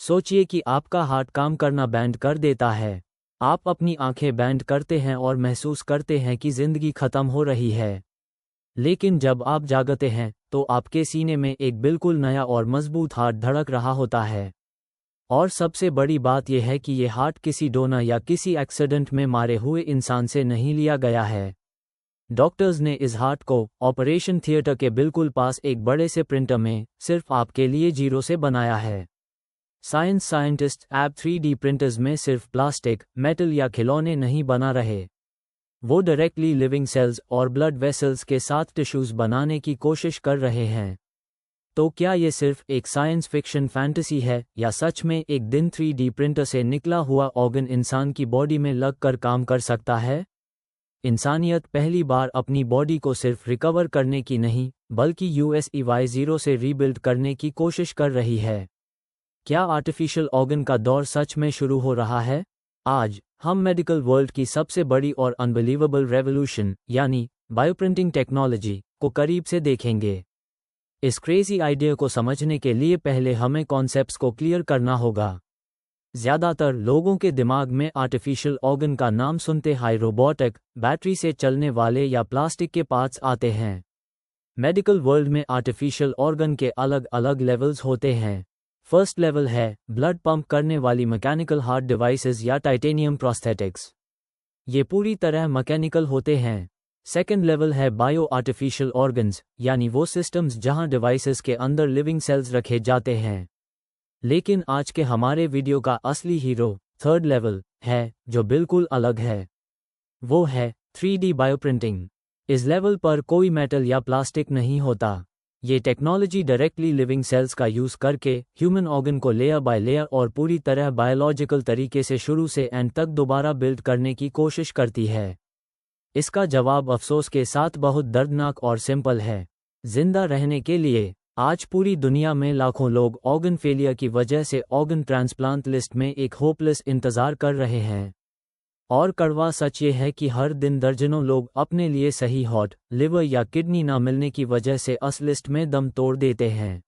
सोचिए कि आपका हार्ट काम करना बैंड कर देता है। आप अपनी आंखें बैंड करते हैं और महसूस करते हैं कि जिंदगी खत्म हो रही है। लेकिन जब आप जागते हैं तो आपके सीने में एक बिल्कुल नया और मजबूत हार्ट धड़क रहा होता है। और सबसे बड़ी बात यह है कि ये हार्ट किसी डोनर या किसी एक्सीडेंट में मारे हुए इंसान से नहीं लिया गया है। डॉक्टर्स ने इस हार्ट को ऑपरेशन थिएटर के बिल्कुल पास एक बड़े से प्रिंटर में सिर्फ आपके लिए जीरो से बनाया है। साइंटिस्ट अब 3D प्रिंटर्स में सिर्फ प्लास्टिक, मेटल या खिलौने नहीं बना रहे। वो डायरेक्टली लिविंग सेल्स और ब्लड वेसल्स के साथ टिश्यूज बनाने की कोशिश कर रहे हैं। तो क्या ये सिर्फ एक साइंस फिक्शन फैंटेसी है या सच में एक दिन 3D प्रिंटर से निकला हुआ ऑर्गन इंसान की बॉडी में लगकर काम कर सकता है? इंसानियत पहली बार अपनी बॉडी को सिर्फ रिकवर करने की नहीं बल्कि USEY0 से रीबिल्ड करने की कोशिश कर रही है। क्या आर्टिफिशियल ऑर्गन का दौर सच में शुरू हो रहा है? आज हम मेडिकल वर्ल्ड की सबसे बड़ी और अनबिलीवेबल रेवोल्यूशन यानी बायोप्रिंटिंग टेक्नोलॉजी को करीब से देखेंगे। इस क्रेजी आइडिया को समझने के लिए पहले हमें कॉन्सेप्ट्स को क्लियर करना होगा। ज़्यादातर लोगों के दिमाग में आर्टिफिशियल ऑर्गन का नाम सुनते ही रोबोटिक, बैटरी से चलने वाले या प्लास्टिक के पार्ट्स आते हैं। मेडिकल वर्ल्ड में आर्टिफिशियल ऑर्गन के अलग अलग लेवल्स होते हैं। फर्स्ट लेवल है ब्लड पंप करने वाली मैकेनिकल हार्ट डिवाइसेस या टाइटेनियम प्रोस्थेटिक्स। ये पूरी तरह मैकेनिकल होते हैं। सेकेंड लेवल है बायो आर्टिफिशियल ऑर्गन्स, यानी वो सिस्टम्स जहां डिवाइसेस के अंदर लिविंग सेल्स रखे जाते हैं। लेकिन आज के हमारे वीडियो का असली हीरो थर्ड लेवल है, जो बिल्कुल अलग है। वो है 3D बायोप्रिंटिंग। इस लेवल पर कोई मेटल या प्लास्टिक नहीं होता। ये टेक्नोलॉजी डायरेक्टली लिविंग सेल्स का यूज़ करके ह्यूमन ऑर्गन को लेयर बाय लेयर और पूरी तरह बायोलॉजिकल तरीके से शुरू से एंड तक दोबारा बिल्ड करने की कोशिश करती है। इसका जवाब अफसोस के साथ बहुत दर्दनाक और सिंपल है। जिंदा रहने के लिए आज पूरी दुनिया में लाखों लोग ऑर्गन फेलियर की वजह से ऑर्गन ट्रांसप्लांट लिस्ट में एक होपलेस इंतजार कर रहे हैं। और कड़वा सच ये है कि हर दिन दर्जनों लोग अपने लिए सही हार्ट, लिवर या किडनी ना मिलने की वजह से इस लिस्ट में दम तोड़ देते हैं।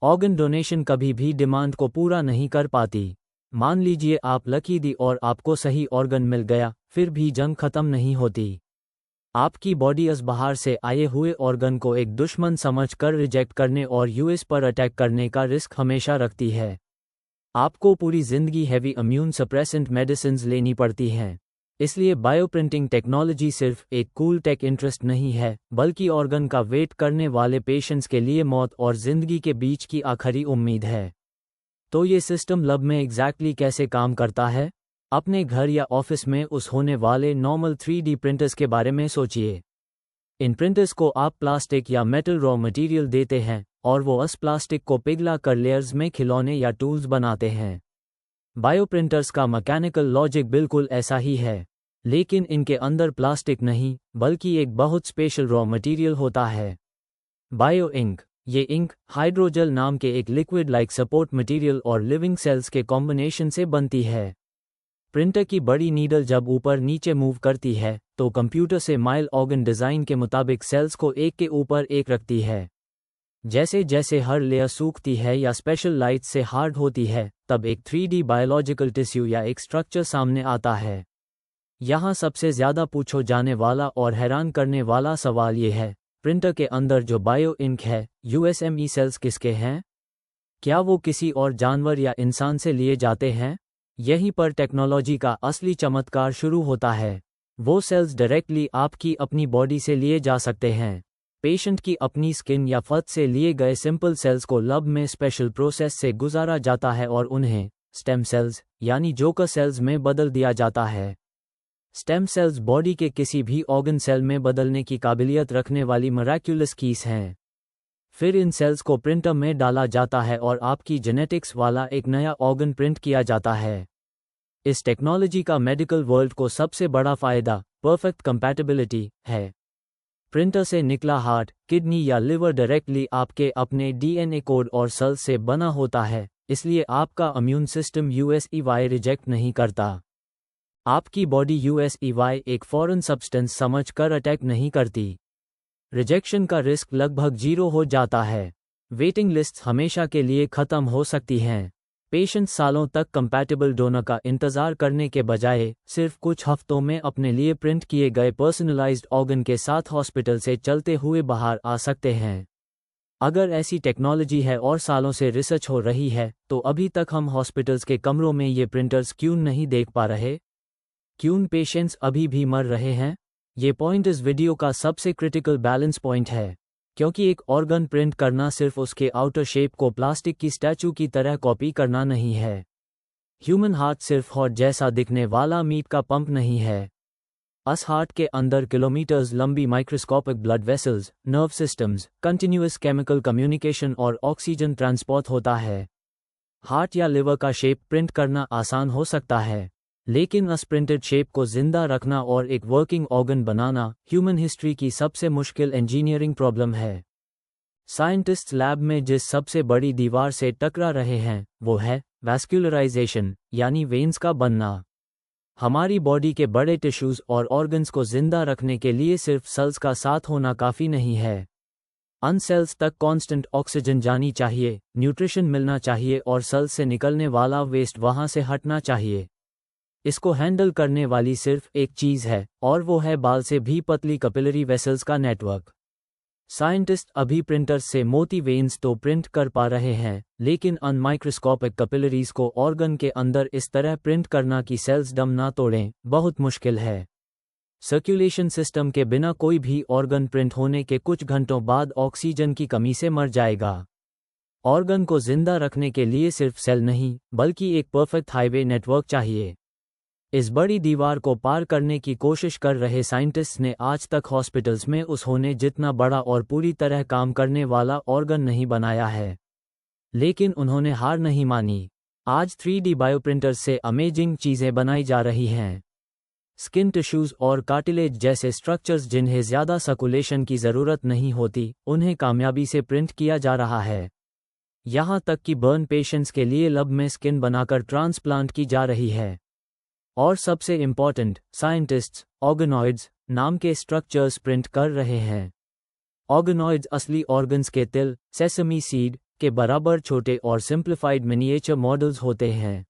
ऑर्गन डोनेशन कभी भी डिमांड को पूरा नहीं कर पाती। मान लीजिए आप लकी थी और आपको सही ऑर्गन मिल गया, फिर भी जंग खत्म नहीं होती। आपकी बॉडी इस बाहर से आए हुए ऑर्गन को एक दुश्मन समझकर रिजेक्ट करने और यूएस पर अटैक करने का रिस्क हमेशा रखती है। आपको पूरी जिंदगी हैवी इम्यून सप्रेसेंट मेडिसिन्स लेनी पड़ती हैं। इसलिए बायोप्रिंटिंग टेक्नोलॉजी सिर्फ एक कूल टेक इंटरेस्ट नहीं है, बल्कि ऑर्गन का वेट करने वाले पेशेंट्स के लिए मौत और जिंदगी के बीच की आखिरी उम्मीद है। तो ये सिस्टम लैब में एग्जैक्टली कैसे काम करता है? अपने घर या ऑफिस में उस होने वाले नॉर्मल 3D प्रिंटर्स के बारे में सोचिए। इन प्रिंटर्स को आप प्लास्टिक या मेटल रॉ मटेरियल देते हैं और वो उस प्लास्टिक को पिघला कर लेयर्स में खिलौने या टूल्स बनाते हैं। बायोप्रिंटर्स का मैकेनिकल लॉजिक बिल्कुल ऐसा ही है, लेकिन इनके अंदर प्लास्टिक नहीं बल्कि एक बहुत स्पेशल रॉ मटेरियल होता है, बायो इंक। ये इंक हाइड्रोजेल नाम के एक लिक्विड लाइक सपोर्ट मटेरियल और लिविंग सेल्स के कॉम्बिनेशन से बनती है। प्रिंटर की बड़ी नीडल जब ऊपर नीचे मूव करती है तो कंप्यूटर से माइल ऑर्गन डिज़ाइन के मुताबिक सेल्स को एक के ऊपर एक रखती है। जैसे जैसे हर लेयर सूखती है या स्पेशल लाइट से हार्ड होती है, तब एक 3D बायोलॉजिकल टिश्यू या एक स्ट्रक्चर सामने आता है। यहाँ सबसे ज़्यादा पूछो जाने वाला और हैरान करने वाला सवाल ये है, प्रिंटर के अंदर जो बायो इंक है, USME सेल्स किसके हैं? क्या वो किसी और जानवर या इंसान से लिए जाते हैं? यहीं पर टेक्नोलॉजी का असली चमत्कार शुरू होता है। वो सेल्स डायरेक्टली आपकी अपनी बॉडी से लिए जा सकते हैं। पेशेंट की अपनी स्किन या फट से लिए गए सिंपल सेल्स को लैब में स्पेशल प्रोसेस से गुजारा जाता है और उन्हें स्टेम सेल्स यानी जोकर सेल्स में बदल दिया जाता है। स्टेम सेल्स बॉडी के किसी भी ऑर्गन सेल में बदलने की काबिलियत रखने वाली मिरेक्युलस कीस हैं। फिर इन सेल्स को प्रिंटर में डाला जाता है और आपकी जेनेटिक्स वाला एक नया ऑर्गन प्रिंट किया जाता है। इस टेक्नोलॉजी का मेडिकल वर्ल्ड को सबसे बड़ा फायदा परफेक्ट कंपैटिबिलिटी है। प्रिंटर से निकला हार्ट, किडनी या लिवर डायरेक्टली आपके अपने DNA कोड और सेल्स से बना होता है, इसलिए आपका इम्यून सिस्टम USEY रिजेक्ट नहीं करता। आपकी बॉडी USEY एक फॉरेन सब्सटेंस समझकर अटैक नहीं करती। रिजेक्शन का रिस्क लगभग 0 हो जाता है। वेटिंग लिस्ट्स हमेशा के लिए खत्म हो सकती हैं। पेशेंट सालों तक कंपैटिबल डोनर का इंतजार करने के बजाय सिर्फ कुछ हफ्तों में अपने लिए प्रिंट किए गए पर्सनलाइज्ड ऑर्गन के साथ हॉस्पिटल से चलते हुए बाहर आ सकते हैं। अगर ऐसी टेक्नोलॉजी है और सालों से रिसर्च हो रही है, तो अभी तक हम हॉस्पिटल्स के कमरों में ये प्रिंटर्स क्यों नहीं देख पा रहे? क्यों पेशेंट्स अभी भी मर रहे हैं? ये पॉइंट इस वीडियो का सबसे क्रिटिकल बैलेंस पॉइंट है, क्योंकि एक ऑर्गन प्रिंट करना सिर्फ उसके आउटर शेप को प्लास्टिक की स्टैचू की तरह कॉपी करना नहीं है। ह्यूमन हार्ट सिर्फ हार्ट जैसा दिखने वाला मीट का पंप नहीं है। अस हार्ट के अंदर किलोमीटर्स लंबी microscopic blood vessels, nerve systems, continuous chemical communication और ऑक्सीजन ट्रांसपोर्ट होता है। हार्ट या लिवर का शेप प्रिंट करना आसान हो सकता है, लेकिन अस प्रिंटेड शेप को जिंदा रखना और एक वर्किंग ऑर्गन बनाना ह्यूमन हिस्ट्री की सबसे मुश्किल इंजीनियरिंग प्रॉब्लम है। साइंटिस्ट्स लैब में जिस सबसे बड़ी दीवार से टकरा रहे हैं वो है वैस्कुलराइजेशन, यानी वेन्स का बनना। हमारी बॉडी के बड़े टिश्यूज और ऑर्गन्स को जिंदा रखने के लिए सिर्फ सेल्स का साथ होना काफ़ी नहीं है। उन सेल्स तक कांस्टेंट ऑक्सीजन जानी चाहिए, न्यूट्रिशन मिलना चाहिए और सेल्स से निकलने वाला वेस्ट वहां से हटना चाहिए। इसको हैंडल करने वाली सिर्फ एक चीज़ है, और वो है बाल से भी पतली कैपिलरी वेसल्स का नेटवर्क। साइंटिस्ट अभी प्रिंटर्स से मोटी वेन्स तो प्रिंट कर पा रहे हैं, लेकिन अन माइक्रोस्कोपिक कैपिलरीज को ऑर्गन के अंदर इस तरह प्रिंट करना कि सेल्स दम ना तोड़ें, बहुत मुश्किल है। सर्कुलेशन सिस्टम के बिना कोई भी ऑर्गन प्रिंट होने के कुछ घंटों बाद ऑक्सीजन की कमी से मर जाएगा। ऑर्गन को जिंदा रखने के लिए सिर्फ सेल नहीं, बल्कि एक परफेक्ट हाईवे नेटवर्क चाहिए। इस बड़ी दीवार को पार करने की कोशिश कर रहे साइंटिस्ट्स ने आज तक हॉस्पिटल्स में उस होने जितना बड़ा और पूरी तरह काम करने वाला ऑर्गन नहीं बनाया है। लेकिन उन्होंने हार नहीं मानी। आज 3D बायोप्रिंटर्स से अमेजिंग चीज़ें बनाई जा रही हैं। स्किन टिश्यूज और कार्टिलेज जैसे स्ट्रक्चर्स जिन्हें ज़्यादा सर्कुलेशन की ज़रूरत नहीं होती, उन्हें कामयाबी से प्रिंट किया जा रहा है। यहाँ तक कि बर्न पेशेंट्स के लिए लब में स्किन बनाकर ट्रांसप्लांट की जा रही है। और सबसे इम्पॉर्टेंट, साइंटिस्ट्स ऑर्गेनॉइड्स नाम के स्ट्रक्चर्स प्रिंट कर रहे हैं। ऑर्गेनॉइड्स असली ऑर्गन्स के तिल, सेसमी सीड के बराबर छोटे और सिंप्लीफाइड मिनिएचर मॉडल्स होते हैं।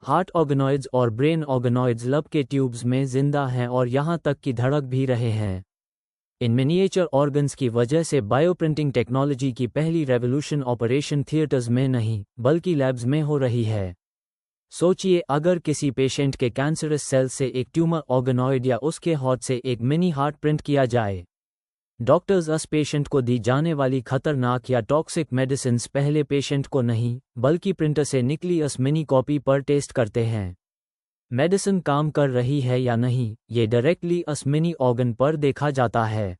हार्ट ऑर्गेनॉइड्स और ब्रेन ऑर्गेनॉइड्स लब के ट्यूब्स में जिंदा हैं और यहाँ तक कि धड़क भी रहे हैं। इन मिनिएचर ऑर्गन्स की वजह से बायोप्रिंटिंग टेक्नोलॉजी की पहली रेवोल्यूशन ऑपरेशन थिएटर्स में नहीं, बल्कि लैब्स में हो रही है। सोचिए, अगर किसी पेशेंट के कैंसरस सेल से एक ट्यूमर ऑर्गेनॉइड या उसके हार्ट से एक मिनी हार्ट प्रिंट किया जाए। डॉक्टर्स उस पेशेंट को दी जाने वाली खतरनाक या टॉक्सिक मेडिसिन्स पहले पेशेंट को नहीं, बल्कि प्रिंटर से निकली उस मिनी कॉपी पर टेस्ट करते हैं। मेडिसिन काम कर रही है या नहीं, ये डायरेक्टली उस मिनी ऑर्गन पर देखा जाता है।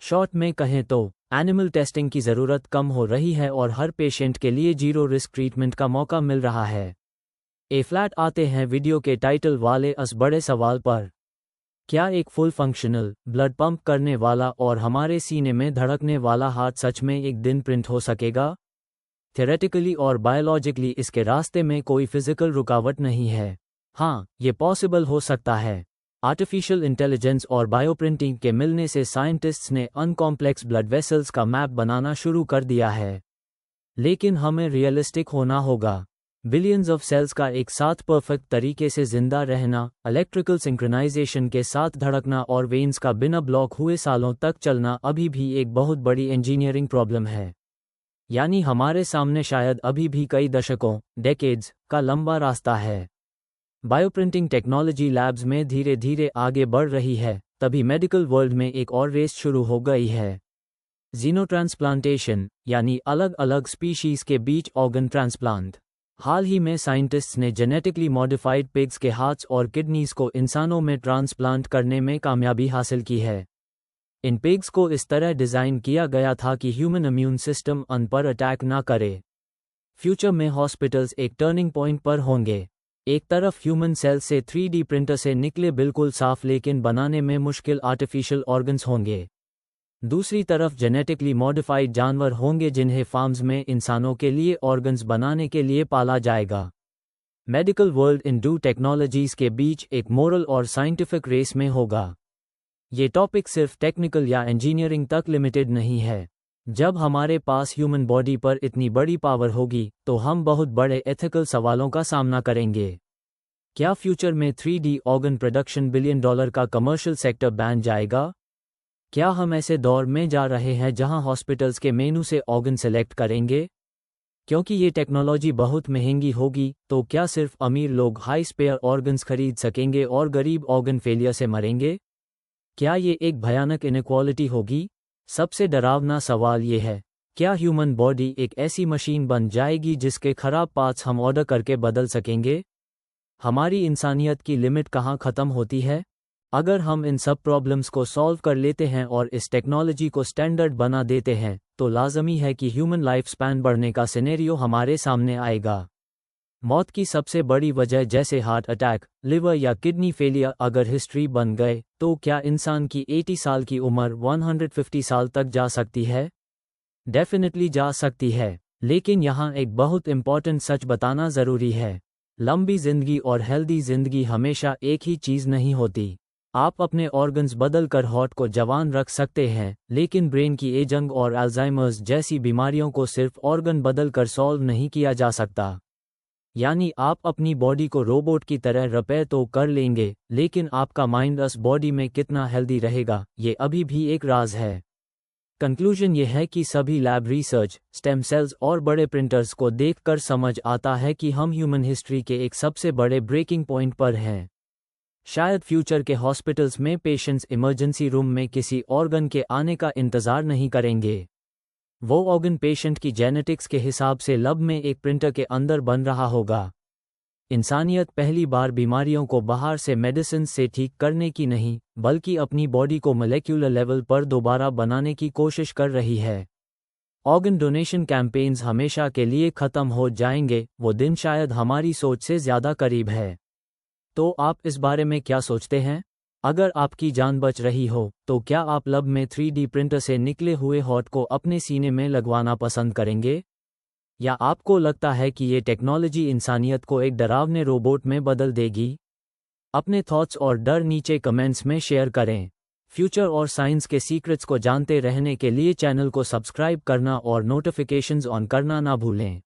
शॉर्ट में कहें तो एनिमल टेस्टिंग की ज़रूरत कम हो रही है और हर पेशेंट के लिए जीरो रिस्क ट्रीटमेंट का मौका मिल रहा है। फ्लैट आते हैं वीडियो के टाइटल वाले इस बड़े सवाल पर, क्या एक फुल फंक्शनल, ब्लड पंप करने वाला और हमारे सीने में धड़कने वाला हार्ट सच में एक दिन प्रिंट हो सकेगा? थियोरेटिकली और बायोलॉजिकली इसके रास्ते में कोई फिजिकल रुकावट नहीं है। हाँ, ये पॉसिबल हो सकता है। आर्टिफिशियल इंटेलिजेंस और बायोप्रिंटिंग के मिलने से साइंटिस्ट्स ने अनकॉम्प्लेक्स ब्लड वेसल्स का मैप बनाना शुरू कर दिया है। लेकिन हमें रियलिस्टिक होना होगा। बिलियंस ऑफ सेल्स का एक साथ परफेक्ट तरीके से जिंदा रहना, इलेक्ट्रिकल सिंक्रोनाइजेशन के साथ धड़कना और वेन्स का बिना ब्लॉक हुए सालों तक चलना अभी भी एक बहुत बड़ी इंजीनियरिंग प्रॉब्लम है। यानी हमारे सामने शायद अभी भी कई दशकों, डेकेड्स का लंबा रास्ता है। बायोप्रिंटिंग टेक्नोलॉजी लैब्स में धीरे धीरे आगे बढ़ रही है, तभी मेडिकल वर्ल्ड में एक और रेस शुरू हो गई है। जीनोट्रांसप्लांटेशन, यानी अलग अलग स्पीशीज के बीच ऑर्गन ट्रांसप्लांट। हाल ही में साइंटिस्ट्स ने जेनेटिकली मॉडिफाइड पिग्स के हार्ट्स और किडनीज को इंसानों में ट्रांसप्लांट करने में कामयाबी हासिल की है। इन पिग्स को इस तरह डिज़ाइन किया गया था कि ह्यूमन इम्यून सिस्टम उन पर अटैक ना करे। फ्यूचर में हॉस्पिटल्स एक टर्निंग पॉइंट पर होंगे। एक तरफ ह्यूमन सेल से 3D प्रिंटर से निकले बिल्कुल साफ लेकिन बनाने में मुश्किल आर्टिफिशियल ऑर्गन्स होंगे। दूसरी तरफ जेनेटिकली मॉडिफाइड जानवर होंगे जिन्हें फार्म्स में इंसानों के लिए ऑर्गन्स बनाने के लिए पाला जाएगा। मेडिकल वर्ल्ड इन दो टेक्नोलॉजीज के बीच एक मोरल और साइंटिफिक रेस में होगा। ये टॉपिक सिर्फ टेक्निकल या इंजीनियरिंग तक लिमिटेड नहीं है। जब हमारे पास ह्यूमन बॉडी पर इतनी बड़ी पावर होगी तो हम बहुत बड़े एथिकल सवालों का सामना करेंगे। क्या फ्यूचर में 3D ऑर्गन प्रोडक्शन $1 बिलियन का कमर्शियल सेक्टर बन जाएगा? क्या हम ऐसे दौर में जा रहे हैं जहां हॉस्पिटल्स के मेनू से ऑर्गन सेलेक्ट करेंगे? क्योंकि ये टेक्नोलॉजी बहुत महंगी होगी, तो क्या सिर्फ अमीर लोग हाई स्पेयर ऑर्गन्स खरीद सकेंगे और गरीब ऑर्गन फेलियर से मरेंगे? क्या ये एक भयानक इनइक्वालिटी होगी? सबसे डरावना सवाल ये है, क्या ह्यूमन बॉडी एक ऐसी मशीन बन जाएगी जिसके खराब पार्ट्स हम ऑर्डर करके बदल सकेंगे? हमारी इंसानियत की लिमिट कहाँ ख़त्म होती है? अगर हम इन सब प्रॉब्लम्स को सॉल्व कर लेते हैं और इस टेक्नोलॉजी को स्टैंडर्ड बना देते हैं, तो लाजमी है कि ह्यूमन लाइफ स्पैन बढ़ने का सिनेरियो हमारे सामने आएगा। मौत की सबसे बड़ी वजह जैसे हार्ट अटैक, लिवर या किडनी फेलियर अगर हिस्ट्री बन गए, तो क्या इंसान की 80 साल की उम्र 150 साल तक जा सकती है? डेफिनेटली जा सकती है, लेकिन यहाँ एक बहुत इंपॉर्टेंट सच बताना ज़रूरी है। लंबी जिंदगी और हेल्दी जिंदगी हमेशा एक ही चीज़ नहीं होती। आप अपने ऑर्गन्स बदल कर हार्ट को जवान रख सकते हैं, लेकिन ब्रेन की एजिंग और अल्जाइमर्स जैसी बीमारियों को सिर्फ ऑर्गन बदल कर सॉल्व नहीं किया जा सकता। यानी आप अपनी बॉडी को रोबोट की तरह रिपेयर तो कर लेंगे, लेकिन आपका माइंड उस बॉडी में कितना हेल्दी रहेगा, ये अभी भी एक राज है। कंक्लूजन ये है कि सभी लैब रिसर्च, स्टेम सेल्स और बड़े प्रिंटर्स को देखकर समझ आता है कि हम ह्यूमन हिस्ट्री के एक सबसे बड़े ब्रेकिंग पॉइंट पर हैं। शायद फ्यूचर के हॉस्पिटल्स में पेशेंट्स इमरजेंसी रूम में किसी ऑर्गन के आने का इंतज़ार नहीं करेंगे। वो ऑर्गन पेशेंट की जेनेटिक्स के हिसाब से लैब में एक प्रिंटर के अंदर बन रहा होगा। इंसानियत पहली बार बीमारियों को बाहर से मेडिसिन से ठीक करने की नहीं, बल्कि अपनी बॉडी को मॉलिक्यूलर लेवल पर दोबारा बनाने की कोशिश कर रही है। ऑर्गन डोनेशन कैंपेन्स हमेशा के लिए ख़त्म हो जाएंगे, वो दिन शायद हमारी सोच से ज़्यादा करीब है। तो आप इस बारे में क्या सोचते हैं? अगर आपकी जान बच रही हो, तो क्या आप लैब में 3D प्रिंटर से निकले हुए हार्ट को अपने सीने में लगवाना पसंद करेंगे? या आपको लगता है कि ये टेक्नोलॉजी इंसानियत को एक डरावने रोबोट में बदल देगी? अपने थॉट्स और डर नीचे कमेंट्स में शेयर करें। फ्यूचर और साइंस के सीक्रेट्स को जानते रहने के लिए चैनल को सब्सक्राइब करना और नोटिफिकेशंस ऑन करना ना भूलें।